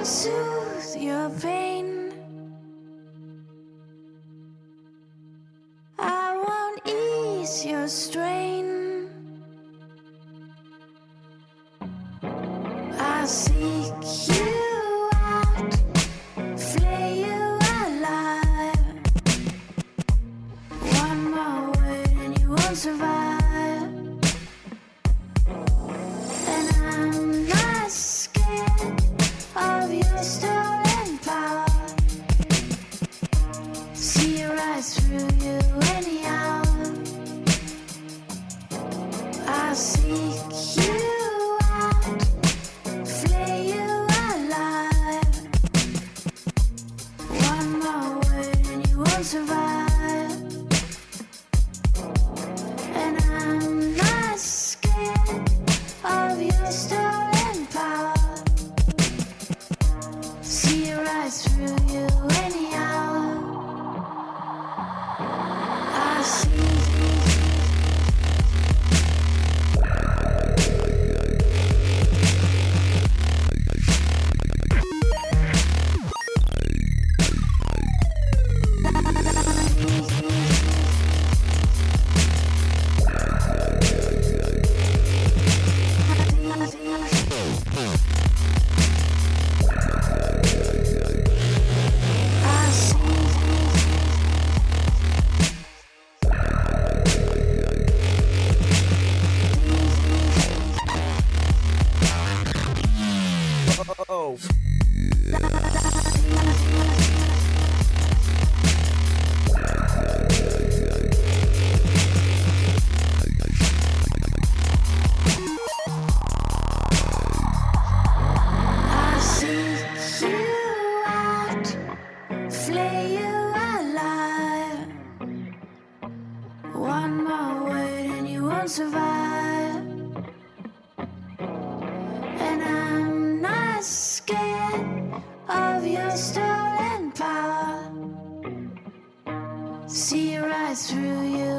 soothe your pain. I won't ease your strain. I'll seek you out, flay you alive. One more word and you won't survive. And I'm not scared of your stolen power. See right through you anyhow. I'll seek you out, flay you alive. One more word and you won't survive. And I'm not scared of your stolen power. See right through you anyhow. I see. Survive, and I'm not scared of your stolen power. See right through you